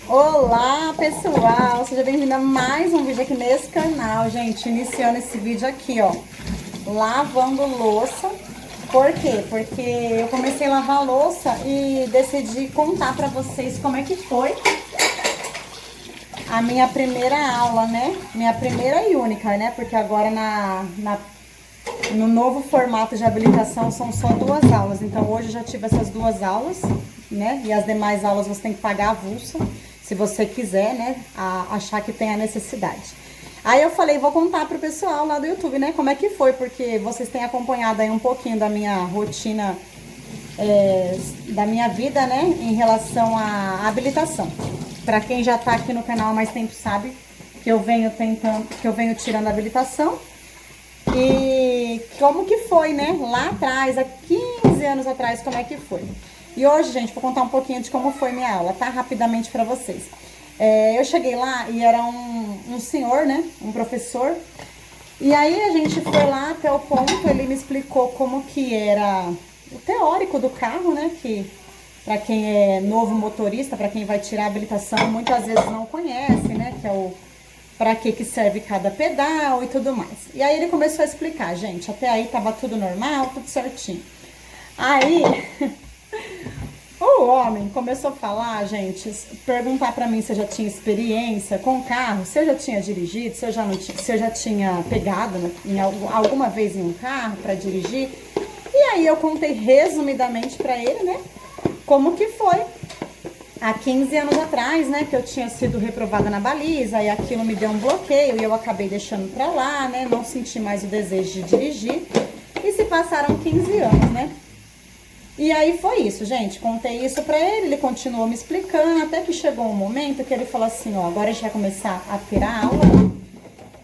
Olá, pessoal! Seja bem-vindo a mais um vídeo aqui nesse canal, gente. Iniciando esse vídeo aqui, ó, lavando louça. Por quê? Porque eu comecei a lavar a louça e decidi contar pra vocês como é que foi a minha primeira aula, né? Minha primeira e única, né? Porque agora no novo formato de habilitação são só 2 aulas. Então hoje eu já tive essas 2 aulas, né? E as demais aulas você tem que pagar avulso, se você quiser, né? Achar que tem a necessidade. Aí eu falei, vou contar pro pessoal lá do YouTube, né? Como é que foi, porque vocês têm acompanhado aí um pouquinho da minha rotina, da minha vida, né? Em relação à habilitação. Pra quem já tá aqui no canal há mais tempo sabe que eu venho tirando a habilitação. E como que foi, né? Lá atrás, há 15 anos atrás, como é que foi. E hoje, gente, vou contar um pouquinho de como foi minha aula, tá? Rapidamente pra vocês. Eu cheguei lá e era um senhor, né? Um professor. E aí a gente foi lá até o ponto, ele me explicou como que era o teórico do carro, né? Que pra quem é novo motorista, pra quem vai tirar a habilitação, muitas vezes não conhece, né? Que é o para que serve cada pedal e tudo mais. E aí ele começou a explicar, gente, até aí tava tudo normal, tudo certinho. Aí o homem começou a falar, gente, perguntar para mim se eu já tinha experiência com carro, se eu já tinha dirigido, se eu já tinha pegado, né, alguma vez em um carro para dirigir. E aí eu contei resumidamente para ele, né, como que foi há 15 anos atrás, né, que eu tinha sido reprovada na baliza e aquilo me deu um bloqueio e eu acabei deixando pra lá, né, não senti mais o desejo de dirigir. E se passaram 15 anos, né? E aí foi isso, gente, contei isso pra ele, ele continuou me explicando, até que chegou um momento que ele falou assim, ó, agora a gente vai começar a ter a aula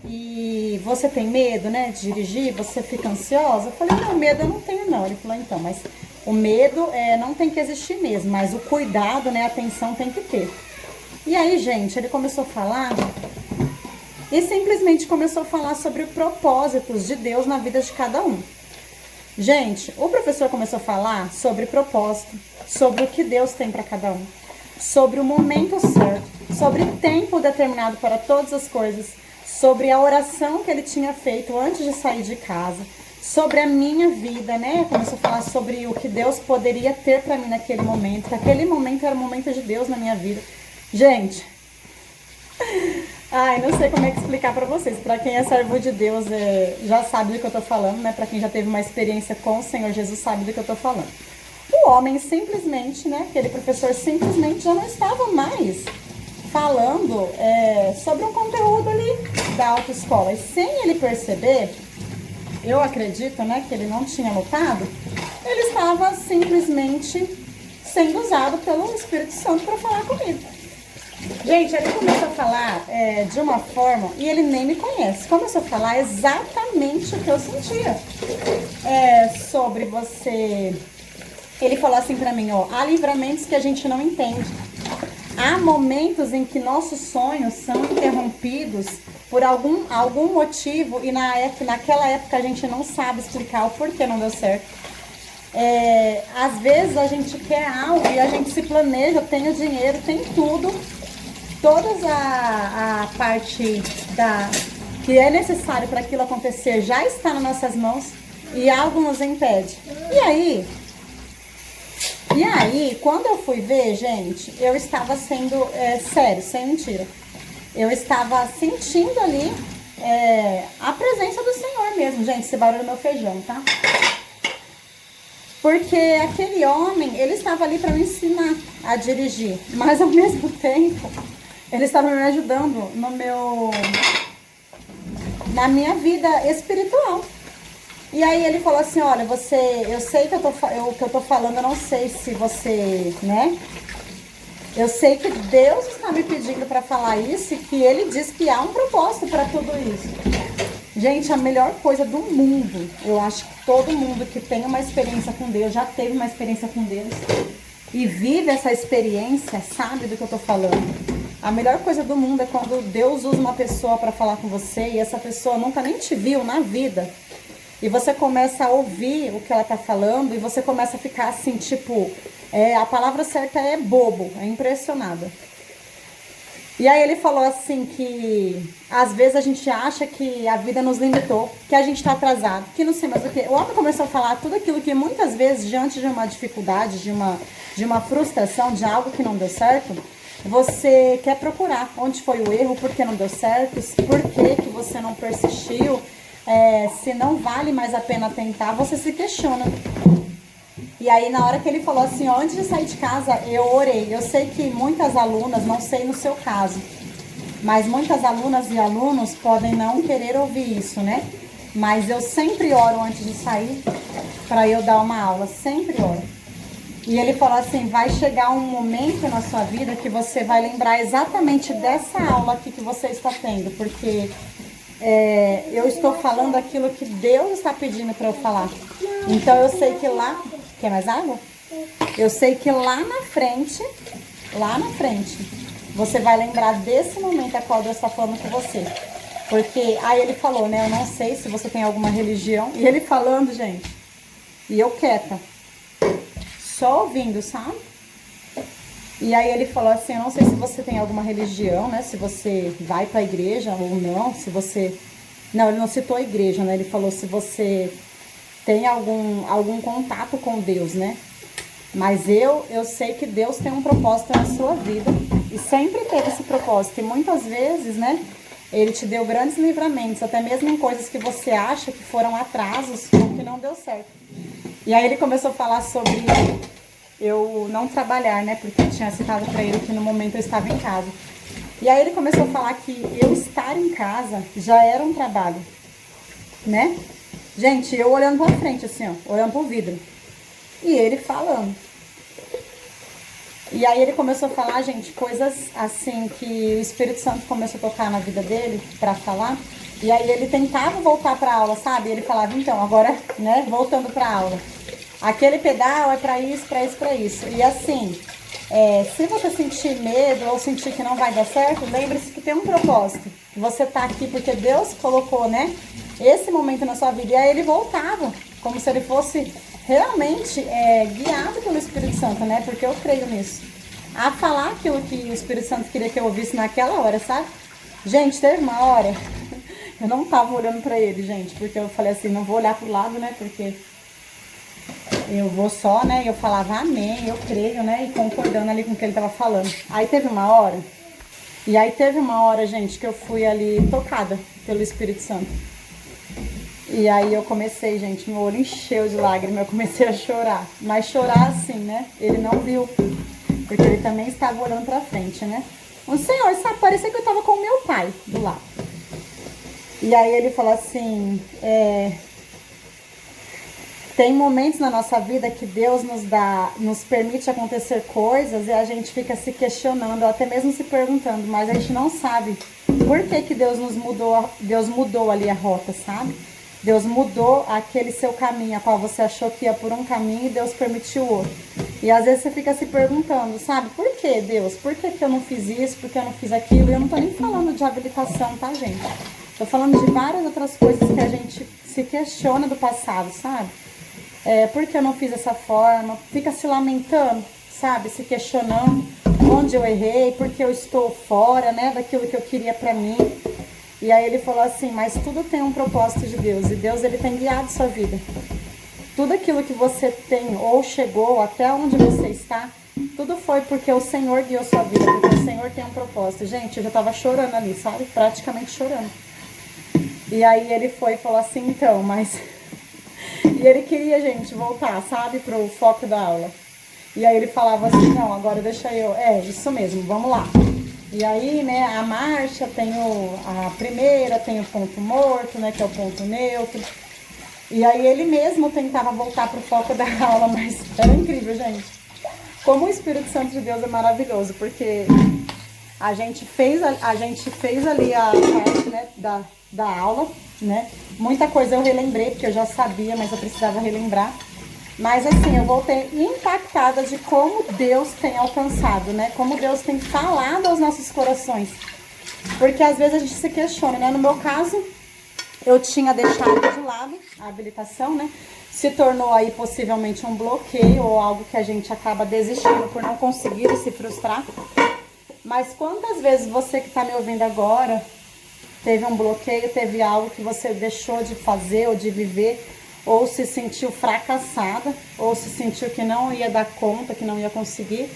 e você tem medo, né, de dirigir, você fica ansiosa? Eu falei, não, medo eu não tenho não. Ele falou, então, mas o medo não tem que existir mesmo, mas o cuidado, né, a atenção tem que ter. E aí, gente, ele começou a falar e simplesmente começou a falar sobre propósitos de Deus na vida de cada um. Gente, o professor começou a falar sobre propósito, sobre o que Deus tem para cada um, sobre o momento certo, sobre tempo determinado para todas as coisas, sobre a oração que ele tinha feito antes de sair de casa, sobre a minha vida, né? Começou a falar sobre o que Deus poderia ter para mim naquele momento, que aquele momento era o momento de Deus na minha vida. Gente, ai, não sei como é que explicar pra vocês. Pra quem é servo de Deus, já sabe do que eu tô falando, né? Pra quem já teve uma experiência com o Senhor Jesus, sabe do que eu tô falando. O homem simplesmente, né? Aquele professor simplesmente já não estava mais falando sobre um conteúdo ali da autoescola. E sem ele perceber, eu acredito, né? Que ele não tinha notado, ele estava simplesmente sendo usado pelo Espírito Santo para falar comigo. Gente, ele começou a falar de uma forma, e ele nem me conhece, começou a falar exatamente o que eu sentia. Sobre você... Ele falou assim pra mim, ó, há livramentos que a gente não entende. Há momentos em que nossos sonhos são interrompidos por algum motivo e naquela época a gente não sabe explicar o porquê não deu certo. Às vezes a gente quer algo e a gente se planeja, tem o dinheiro, tem tudo, toda a parte que é necessário para aquilo acontecer já está nas nossas mãos e algo nos impede. E aí, quando eu fui ver, gente, eu estava sendo, sério, sem mentira, eu estava sentindo ali a presença do Senhor mesmo. Gente, esse barulho é meu feijão, tá? Porque aquele homem, ele estava ali para me ensinar a dirigir, mas ao mesmo tempo, ele estava me ajudando na minha vida espiritual. E aí ele falou assim, olha, eu sei que o que eu tô falando, eu não sei se você, né? Eu sei que Deus está me pedindo para falar isso e que ele diz que há um propósito para tudo isso. Gente, a melhor coisa do mundo, eu acho que todo mundo que tem uma experiência com Deus, já teve uma experiência com Deus e vive essa experiência, sabe do que eu tô falando. A melhor coisa do mundo é quando Deus usa uma pessoa para falar com você e essa pessoa nunca nem te viu na vida. E você começa a ouvir o que ela tá falando e você começa a ficar assim, tipo, a palavra certa é bobo, é impressionada. E aí ele falou assim que às vezes a gente acha que a vida nos limitou, que a gente tá atrasado, que não sei mais o que. O homem começou a falar tudo aquilo que muitas vezes, diante de uma dificuldade, de uma frustração, de algo que não deu certo, você quer procurar onde foi o erro, por que não deu certo, por que você não persistiu, se não vale mais a pena tentar, você se questiona. E aí, na hora que ele falou assim, ó, antes de sair de casa, eu orei. Eu sei que muitas alunas, não sei no seu caso, mas muitas alunas e alunos podem não querer ouvir isso, né? Mas eu sempre oro antes de sair para eu dar uma aula, sempre oro. E ele falou assim, vai chegar um momento na sua vida que você vai lembrar exatamente dessa aula aqui que você está tendo, porque eu estou falando aquilo que Deus está pedindo para eu falar. Então eu sei que lá... Quer mais água? Eu sei que lá na frente, você vai lembrar desse momento a qual Deus está falando com você. Porque aí ele falou, né? Eu não sei se você tem alguma religião. E ele falando, gente, e eu quieta, só ouvindo, sabe? E aí ele falou assim, eu não sei se você tem alguma religião, né? Se você vai para a igreja ou não, se você... Não, ele não citou a igreja, né? Ele falou se você tem algum contato com Deus, né? Mas eu sei que Deus tem um propósito na sua vida. E sempre teve esse propósito. E muitas vezes, né? Ele te deu grandes livramentos, até mesmo em coisas que você acha que foram atrasos ou que não deu certo. E aí ele começou a falar sobre eu não trabalhar, né? Porque eu tinha citado pra ele que no momento eu estava em casa. E aí ele começou a falar que eu estar em casa já era um trabalho, né? Gente, eu olhando pra frente, assim, ó, olhando pro vidro. E ele falando. E aí ele começou a falar, gente, coisas assim que o Espírito Santo começou a tocar na vida dele pra falar. E aí ele tentava voltar pra aula, sabe? Ele falava, então, agora, né, voltando pra aula. Aquele pedal é pra isso, pra isso, pra isso. E assim, se você sentir medo ou sentir que não vai dar certo, lembre-se que tem um propósito. Você tá aqui porque Deus colocou, né, esse momento na sua vida. E aí ele voltava, como se ele fosse realmente guiado pelo Espírito Santo, né? Porque eu creio nisso. A falar aquilo que o Espírito Santo queria que eu ouvisse naquela hora, sabe? Gente, teve uma hora, eu não tava olhando pra ele, gente, porque eu falei assim, não vou olhar pro lado, né? Porque eu vou só, né? Eu falava amém, eu creio, né? E concordando ali com o que ele tava falando. Aí teve uma hora, gente, que eu fui ali tocada pelo Espírito Santo. E aí eu comecei, gente, meu olho encheu de lágrimas, eu comecei a chorar. Mas chorar assim, né? Ele não viu, porque ele também estava olhando pra frente, né? O Senhor, sabe, parecia que eu tava com o meu pai do lado. E aí ele falou assim, tem momentos na nossa vida que Deus nos permite acontecer coisas e a gente fica se questionando, ou até mesmo se perguntando, mas a gente não sabe por que Deus mudou ali a rota, sabe? Deus mudou aquele seu caminho, a qual você achou que ia por um caminho e Deus permitiu outro. E às vezes você fica se perguntando, sabe? Por que Deus? Por que eu não fiz isso? Por que eu não fiz aquilo? E eu não tô nem falando de habilitação, tá, gente? Tô falando de várias outras coisas que a gente se questiona do passado, sabe? Por que eu não fiz dessa forma? Fica se lamentando, sabe? Se questionando onde eu errei, porque eu estou fora, né? Daquilo que eu queria pra mim. E aí ele falou assim, mas tudo tem um propósito de Deus. E Deus, ele tem guiado sua vida. Tudo aquilo que você tem ou chegou até onde você está, tudo foi porque o Senhor guiou sua vida. Porque o Senhor tem um propósito. Gente, eu já tava chorando ali, sabe? Praticamente chorando. E aí ele foi e falou assim, então, mas... E ele queria, gente, voltar, sabe? Pro foco da aula. E aí ele falava assim, não, agora deixa eu... isso mesmo, vamos lá. E aí, né, a marcha tem a primeira, tem o ponto morto, né, que é o ponto neutro. E aí ele mesmo tentava voltar pro foco da aula, mas era incrível, gente. Como o Espírito Santo de Deus é maravilhoso, porque a gente fez ali a parte, né, da aula, né. Muita coisa eu relembrei, porque eu já sabia, mas eu precisava relembrar. Mas assim, eu voltei impactada de como Deus tem alcançado, né? Como Deus tem falado aos nossos corações. Porque às vezes a gente se questiona, né? No meu caso, eu tinha deixado de lado a habilitação, né? Se tornou aí possivelmente um bloqueio ou algo que a gente acaba desistindo por não conseguir e se frustrar. Mas quantas vezes você que está me ouvindo agora teve um bloqueio, teve algo que você deixou de fazer ou de viver, ou se sentiu fracassada, ou se sentiu que não ia dar conta, que não ia conseguir.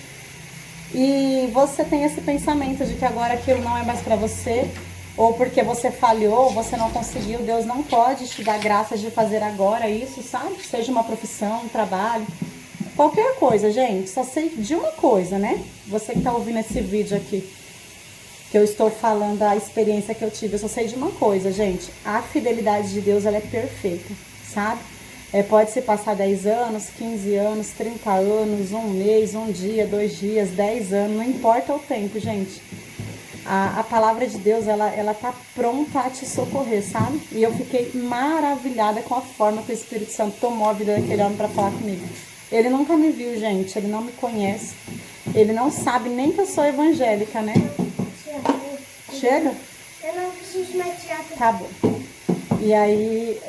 E você tem esse pensamento de que agora aquilo não é mais para você, ou porque você falhou, ou você não conseguiu, Deus não pode te dar graça de fazer agora isso, sabe? Seja uma profissão, um trabalho, qualquer coisa, gente. Só sei de uma coisa, né? Você que tá ouvindo esse vídeo aqui, que eu estou falando a experiência que eu tive, eu só sei de uma coisa, gente. A fidelidade de Deus, ela é perfeita, sabe? Pode se passar 10 anos, 15 anos, 30 anos, um mês, um dia, 2 dias, 10 anos, não importa o tempo, gente. A palavra de Deus, ela tá pronta a te socorrer, sabe? E eu fiquei maravilhada com a forma que o Espírito Santo tomou a vida daquele homem para falar comigo. Ele nunca me viu, gente, ele não me conhece. Ele não sabe nem que eu sou evangélica, né? Chega? Eu não preciso mais tirar. Tá bom. E aí,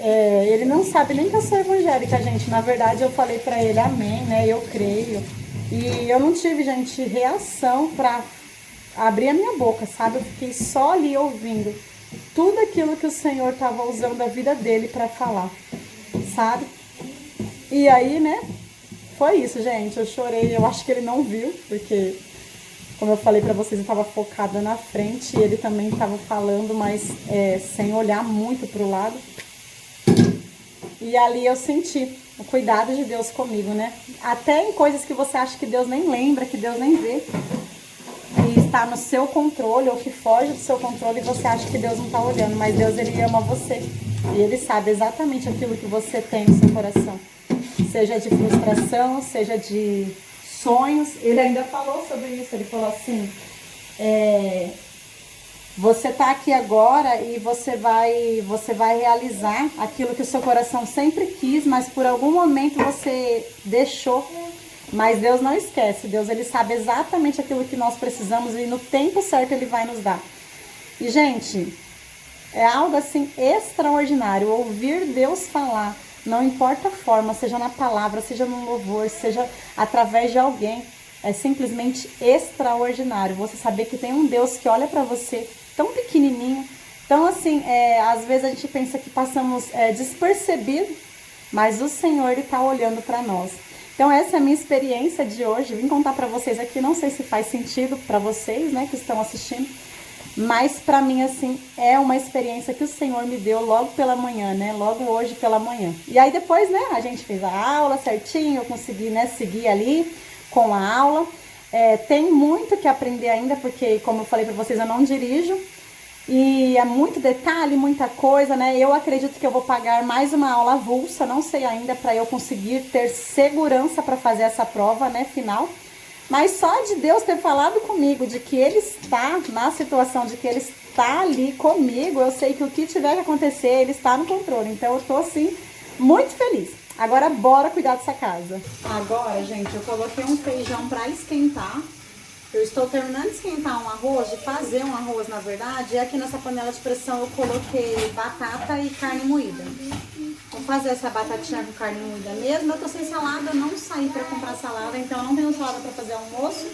ele não sabe nem que eu sou evangélica, gente. Na verdade, eu falei pra ele, amém, né? Eu creio. E eu não tive, gente, reação pra abrir a minha boca, sabe? Eu fiquei só ali ouvindo tudo aquilo que o Senhor tava usando a vida dele pra falar, sabe? E aí, né? Foi isso, gente. Eu chorei. Eu acho que ele não viu, porque, como eu falei pra vocês, eu tava focada na frente e ele também tava falando, mas sem olhar muito pro lado. E ali eu senti o cuidado de Deus comigo, né? Até em coisas que você acha que Deus nem lembra, que Deus nem vê. E está no seu controle, ou que foge do seu controle, e você acha que Deus não tá olhando. Mas Deus, ele ama você. E ele sabe exatamente aquilo que você tem no seu coração. Seja de frustração, seja de sonhos. Ele ainda falou sobre isso. Ele falou assim, você tá aqui agora e você vai realizar aquilo que o seu coração sempre quis, mas por algum momento você deixou. Mas Deus não esquece. Deus, ele sabe exatamente aquilo que nós precisamos e no tempo certo ele vai nos dar. E, gente, é algo assim extraordinário. Ouvir Deus falar, não importa a forma, seja na palavra, seja no louvor, seja através de alguém, é simplesmente extraordinário. Você saber que tem um Deus que olha pra você tão pequenininho. Então, assim, às vezes a gente pensa que passamos despercebido, mas o Senhor, ele tá olhando pra nós. Então, essa é a minha experiência de hoje. Vim contar pra vocês aqui, não sei se faz sentido pra vocês, né, que estão assistindo. Mas pra mim, assim, é uma experiência que o Senhor me deu logo pela manhã, né? Logo hoje pela manhã. E aí depois, né, a gente fez a aula certinho, eu consegui, né, seguir ali com a aula. Tem muito que aprender ainda, porque, como eu falei pra vocês, eu não dirijo. E é muito detalhe, muita coisa, né? Eu acredito que eu vou pagar mais uma aula avulsa, não sei ainda, pra eu conseguir ter segurança pra fazer essa prova, né, final. Mas só de Deus ter falado comigo, de que Ele está na situação, de que Ele está ali comigo, eu sei que o que tiver que acontecer, Ele está no controle. Então eu tô, assim, muito feliz. Agora bora cuidar dessa casa. Agora, gente, eu coloquei um feijão pra esquentar. Eu estou terminando de esquentar um arroz, de fazer um arroz, na verdade. E aqui nessa panela de pressão eu coloquei batata e carne moída. Vou fazer essa batatinha com carne moída mesmo. Eu tô sem salada, eu não saí pra comprar salada, então eu não tenho salada pra fazer almoço.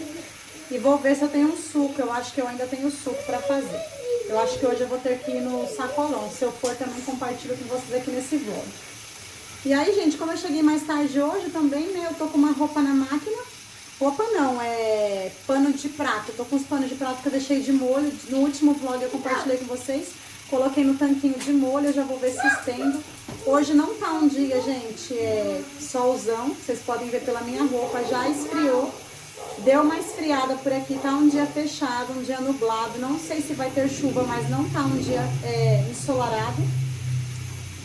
E vou ver se eu tenho um suco. Eu acho que eu ainda tenho suco pra fazer. Eu acho que hoje eu vou ter que ir no sacolão. Se eu for, também compartilho com vocês aqui nesse vlog. E aí, gente, como eu cheguei mais tarde hoje também, né, eu tô com uma roupa na máquina. Roupa não, é pano de prato. Eu tô com os panos de prato que eu deixei de molho. No último vlog eu compartilhei com vocês. Coloquei no tanquinho de molho, eu já vou ver se estendo. Hoje não tá um dia, gente, solzão. Vocês podem ver pela minha roupa, já esfriou. Deu uma esfriada por aqui, tá um dia fechado, um dia nublado. Não sei se vai ter chuva, mas não tá um dia ensolarado.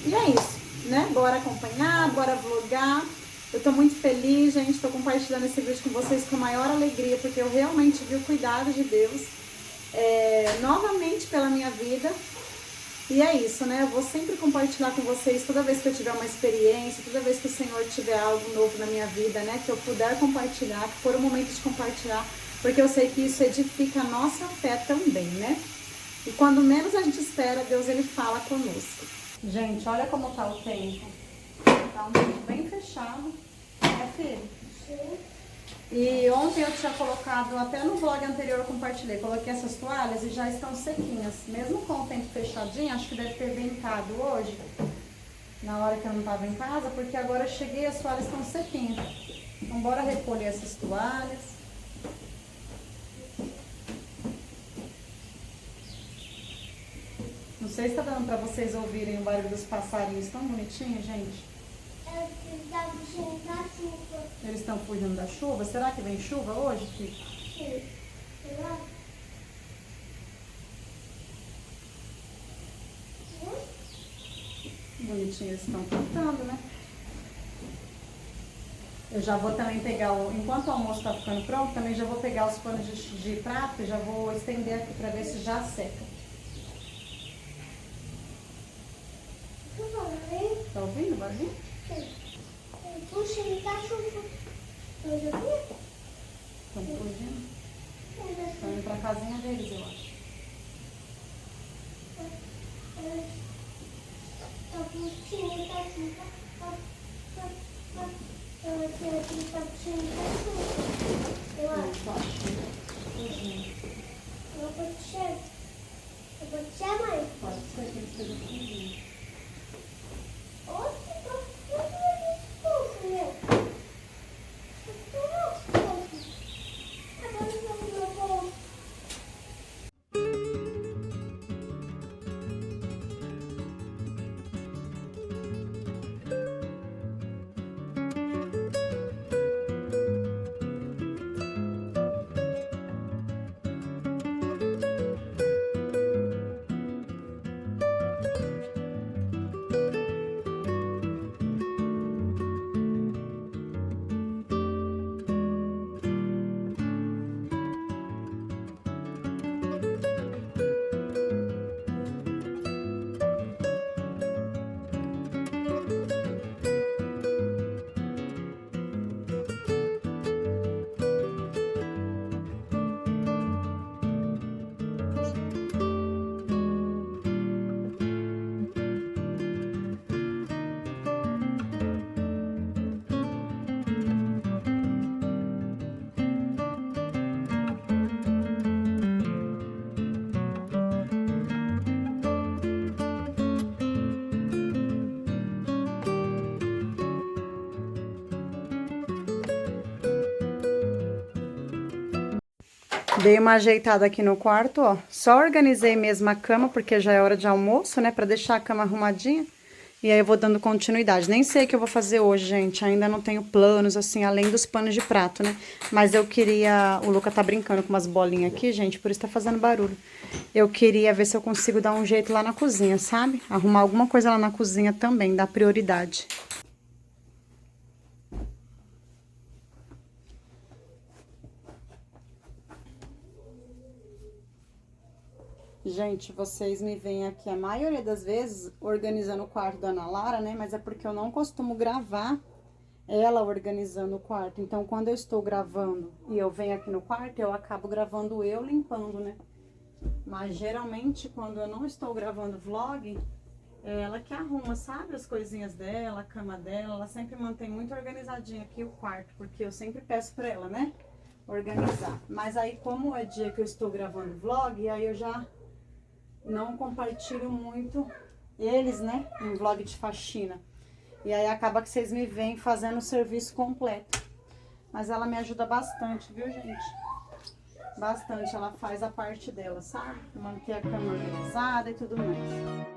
E é isso, né? Bora acompanhar, bora vlogar. Eu tô muito feliz, gente, tô compartilhando esse vídeo com vocês com a maior alegria, porque eu realmente vi o cuidado de Deus novamente pela minha vida. E é isso, né? Eu vou sempre compartilhar com vocês toda vez que eu tiver uma experiência, toda vez que o Senhor tiver algo novo na minha vida, né? Que eu puder compartilhar, que for o momento de compartilhar, porque eu sei que isso edifica a nossa fé também, né? E quando menos a gente espera, Deus, ele fala conosco. Gente, olha como tá o tempo. Tá um tempo bem fechado. É, filho? Sim. E ontem eu tinha colocado, até no vlog anterior eu compartilhei, coloquei essas toalhas e já estão sequinhas. Mesmo com o tempo fechadinho, acho que deve ter ventado hoje, na hora que eu não estava em casa, porque agora eu cheguei e as toalhas estão sequinhas. Então bora recolher essas toalhas. Não sei se tá dando pra vocês ouvirem o barulho dos passarinhos tão bonitinhos, gente. Eles estão fugindo da chuva? Será que vem chuva hoje, Kiko? Sim. Bonitinho, eles estão cantando, né? Eu já vou também pegar, enquanto o almoço tá ficando pronto, também já vou pegar os panos de prato e já vou estender aqui pra ver se já seca. Tá ouvindo o barulho? Puxa, ele tá chovendo. Estão fugindo? Estão indo pra casinha deles, eu acho. Tá puxando, tá puxando. Eu acho. Fugindo. Eu vou puxar. Eu vou puxar mais. Pode ser que eles estejam fugindo. Dei uma ajeitada aqui no quarto, ó. Só organizei mesmo a cama, porque já é hora de almoço, né? Pra deixar a cama arrumadinha. E aí eu vou dando continuidade. Nem sei o que eu vou fazer hoje, gente. Ainda não tenho planos, assim, além dos panos de prato, né? Mas eu queria... O Luca tá brincando com umas bolinhas aqui, gente, por isso tá fazendo barulho. Eu queria ver se eu consigo dar um jeito lá na cozinha, sabe? Arrumar alguma coisa lá na cozinha também, dar prioridade. Gente, vocês me veem aqui a maioria das vezes organizando o quarto da Ana Lara, né? Mas é porque eu não costumo gravar ela organizando o quarto. Então, quando eu estou gravando e eu venho aqui no quarto, eu acabo gravando eu limpando, né? Mas geralmente, quando eu não estou gravando vlog, é ela que arruma, sabe? As coisinhas dela, a cama dela. Ela sempre mantém muito organizadinho aqui o quarto, porque eu sempre peço pra ela, né? Organizar. Mas aí, como é dia que eu estou gravando vlog, aí eu já... não compartilho muito eles, né, em vlog de faxina. E aí acaba que vocês me veem fazendo o serviço completo. Mas ela me ajuda bastante, viu, gente? Bastante, ela faz a parte dela, sabe? Manter a cama organizada e tudo mais.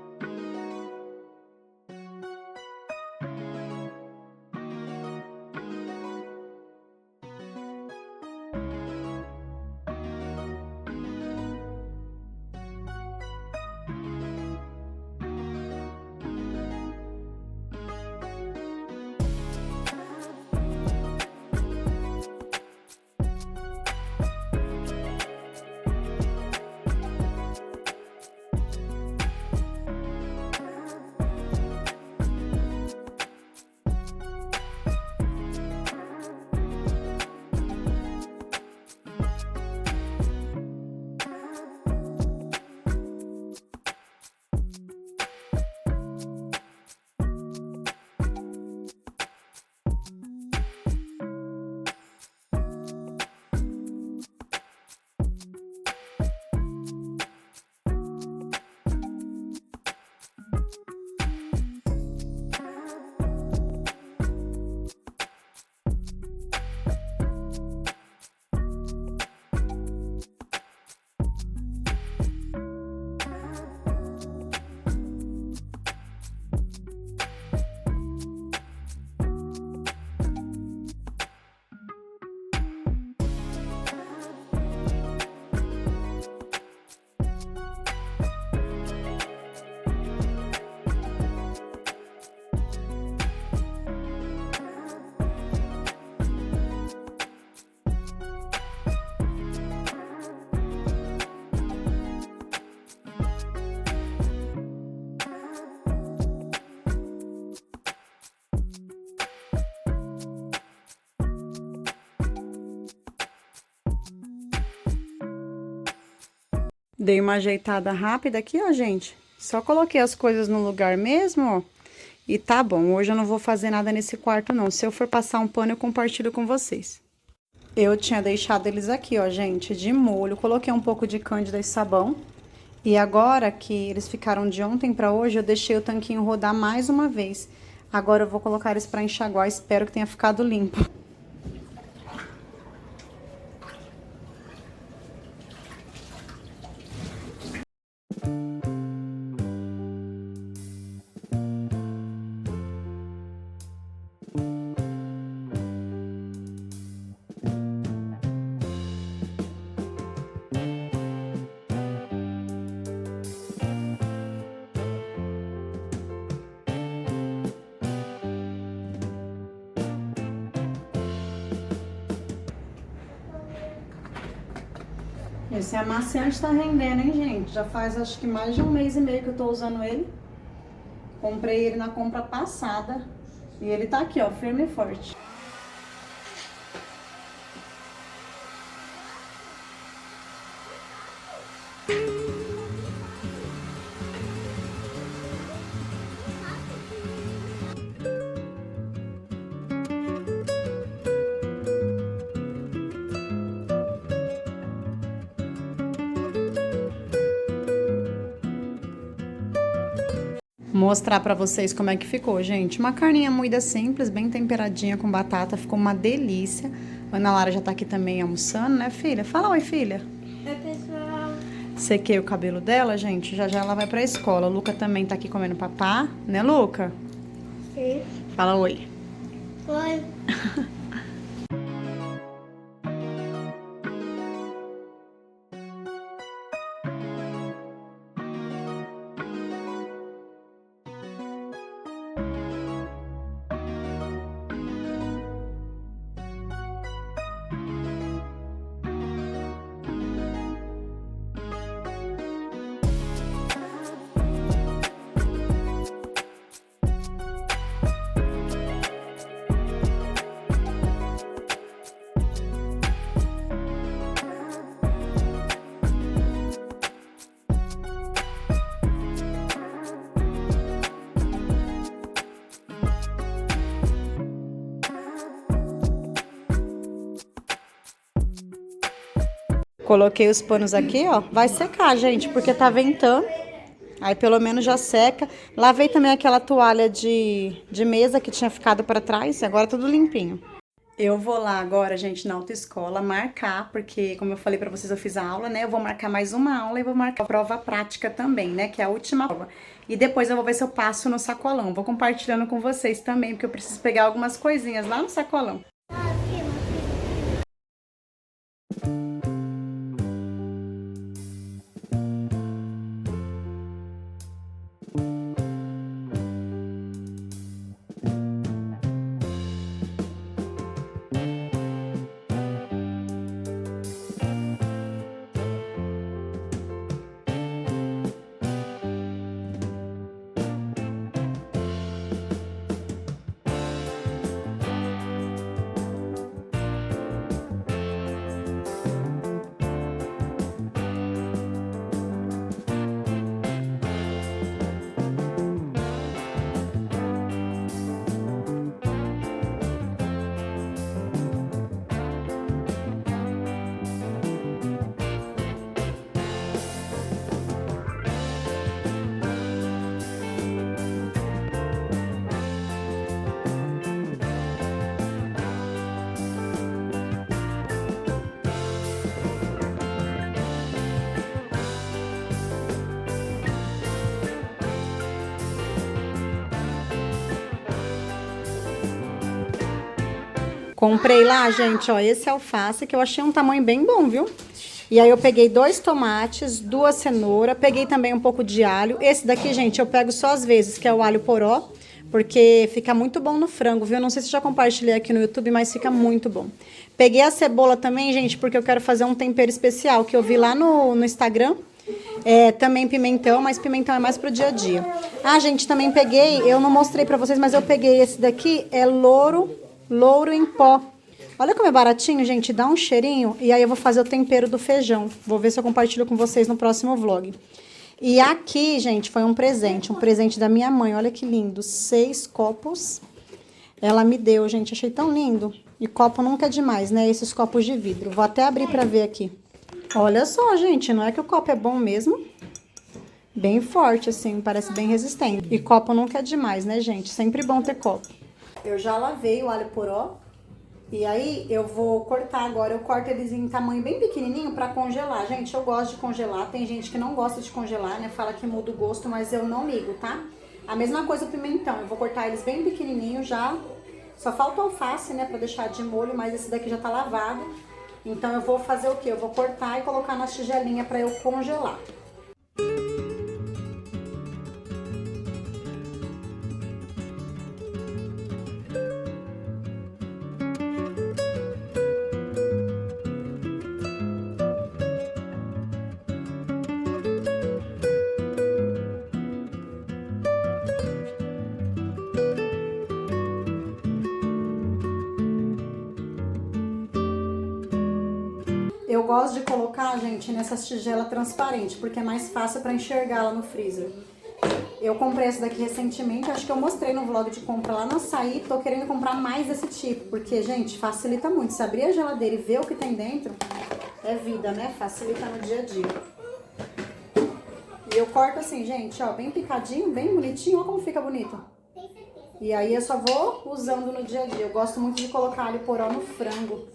Dei uma ajeitada rápida aqui, ó, gente. Só coloquei as coisas no lugar mesmo, ó. E tá bom, hoje eu não vou fazer nada nesse quarto, não. Se eu for passar um pano, eu compartilho com vocês. Eu tinha deixado eles aqui, ó, gente, de molho. Coloquei um pouco de cândida e sabão. E agora que eles ficaram de ontem pra hoje, eu deixei o tanquinho rodar mais uma vez. Agora eu vou colocar eles pra enxaguar, espero que tenha ficado limpo. Esse amaciante tá rendendo, hein, gente? Já faz acho que mais de 1 mês e meio que eu tô usando ele. Comprei ele na compra passada. E ele tá aqui, ó, firme e forte. Mostrar pra vocês como é que ficou, gente. Uma carninha moída simples, bem temperadinha com batata, ficou uma delícia. A Ana Lara já tá aqui também almoçando, né, filha? Fala oi, filha. Oi, pessoal. Sequei o cabelo dela, gente, já já ela vai pra escola. O Luca também tá aqui comendo papá, né, Luca? Sim. Fala oi. Oi. Coloquei os panos aqui, ó. Vai secar, gente, porque tá ventando. Aí pelo menos já seca. Lavei também aquela toalha de mesa que tinha ficado pra trás. Agora tudo limpinho. Eu vou lá agora, gente, na autoescola marcar, porque como eu falei pra vocês, eu fiz a aula, né? Eu vou marcar mais uma aula e vou marcar a prova prática também, né? Que é a última prova. E depois eu vou ver se eu passo no sacolão. Vou compartilhando com vocês também, porque eu preciso pegar algumas coisinhas lá no sacolão. Comprei lá, gente, ó, esse alface que eu achei um tamanho bem bom, viu? E aí eu peguei 2 tomates, 2 cenouras, peguei também um pouco de alho. Esse daqui, gente, eu pego só às vezes, que é o alho poró, porque fica muito bom no frango, viu? Não sei se já compartilhei aqui no YouTube, mas fica muito bom. Peguei a cebola também, gente, porque eu quero fazer um tempero especial, que eu vi lá no Instagram. Também pimentão, mas pimentão é mais pro dia a dia. Ah, gente, também peguei, eu não mostrei pra vocês, mas eu peguei esse daqui, é louro em pó. Olha como é baratinho, gente, dá um cheirinho. E aí eu vou fazer o tempero do feijão. Vou ver se eu compartilho com vocês no próximo vlog. E aqui, gente, foi um presente da minha mãe. Olha que lindo, 6 copos. Ela me deu, gente, achei tão lindo. E copo nunca é demais, né? Esses copos de vidro. Vou até abrir pra ver aqui. Olha só, gente, não é que o copo é bom mesmo? Bem forte, assim, parece bem resistente. E copo nunca é demais, né, gente? Sempre bom ter copo. Eu já lavei o alho poró. E aí, eu vou cortar agora. Eu corto eles em tamanho bem pequenininho pra congelar. Gente, eu gosto de congelar. Tem gente que não gosta de congelar, né? Fala que muda o gosto, mas eu não ligo, tá? A mesma coisa o pimentão. Eu vou cortar eles bem pequenininho já. Só falta o alface, né? Pra deixar de molho, mas esse daqui já tá lavado. Então, eu vou fazer o quê? Eu vou cortar e colocar nas tigelinhas pra eu congelar. Eu gosto de colocar, gente, nessas tigelas transparentes, porque é mais fácil pra enxergar lá no freezer. Eu comprei essa daqui recentemente, acho que eu mostrei no vlog de compra lá no Açaí. Tô querendo comprar mais desse tipo, porque, gente, facilita muito. Se abrir a geladeira e ver o que tem dentro, é vida, né? Facilita no dia a dia. E eu corto assim, gente, ó, bem picadinho, bem bonitinho. Olha como fica bonito. E aí eu só vou usando no dia a dia. Eu gosto muito de colocar alho poró no frango.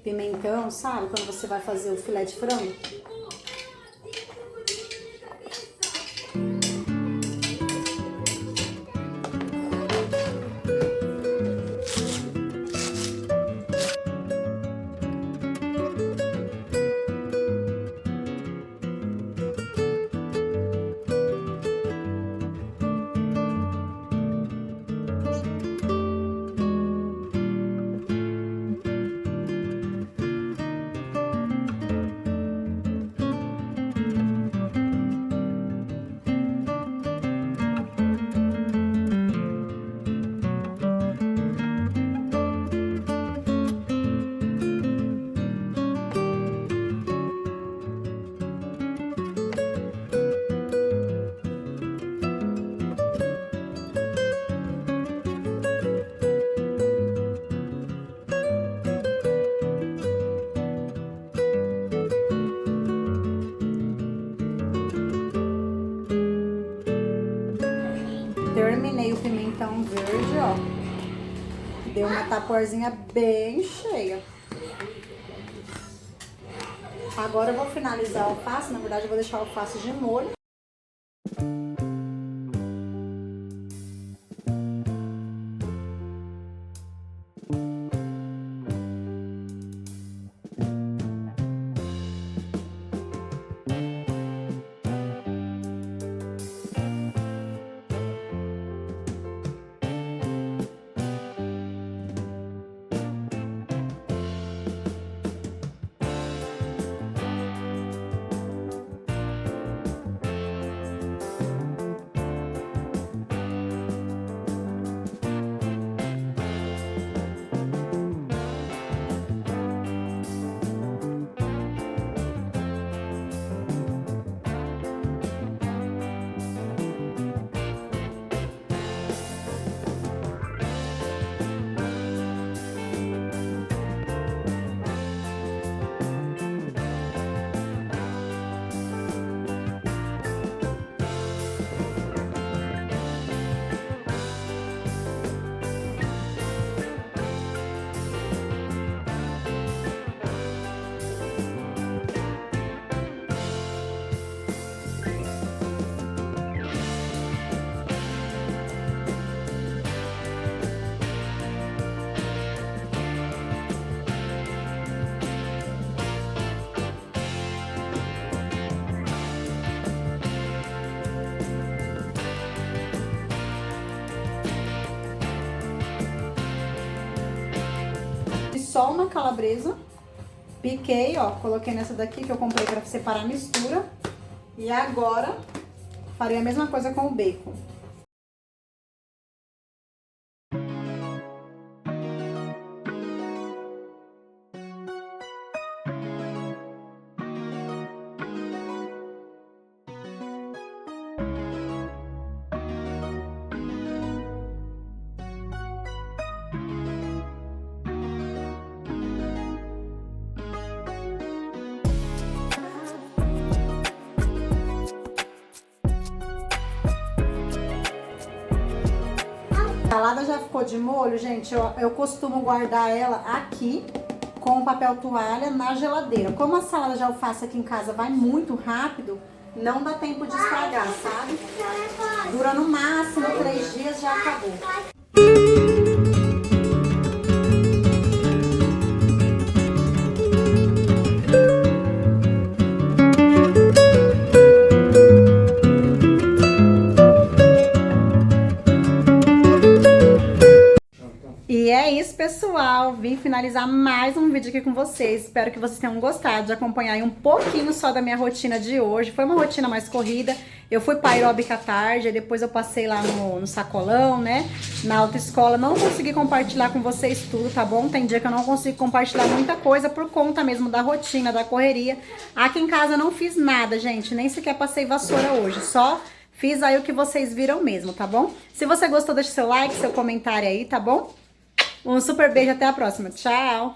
Pimentão, sabe? Quando você vai fazer o filé de frango. Terminei o pimentão verde, ó. Deu uma taporzinha bem cheia. Agora eu vou finalizar o alface. Na verdade, eu vou deixar o alface de molho. Só uma calabresa, piquei, ó, coloquei nessa daqui que eu comprei pra separar a mistura. E agora, farei a mesma coisa com o bacon. salada já ficou de molho, gente. Eu costumo guardar ela aqui com papel toalha na geladeira. Como a salada de alface aqui em casa vai muito rápido, não dá tempo de estragar, sabe? Dura no máximo 3 dias, já acabou. E é isso, pessoal. Vim finalizar mais um vídeo aqui com vocês. Espero que vocês tenham gostado de acompanhar aí um pouquinho só da minha rotina de hoje. Foi uma rotina mais corrida. Eu fui para aeróbica à tarde, aí depois eu passei lá no sacolão, né? Na autoescola. Não consegui compartilhar com vocês tudo, tá bom? Tem dia que eu não consigo compartilhar muita coisa por conta mesmo da rotina, da correria. Aqui em casa eu não fiz nada, gente. Nem sequer passei vassoura hoje. Só fiz aí o que vocês viram mesmo, tá bom? Se você gostou, deixa seu like, seu comentário aí, tá bom? Um super beijo, até a próxima. Tchau!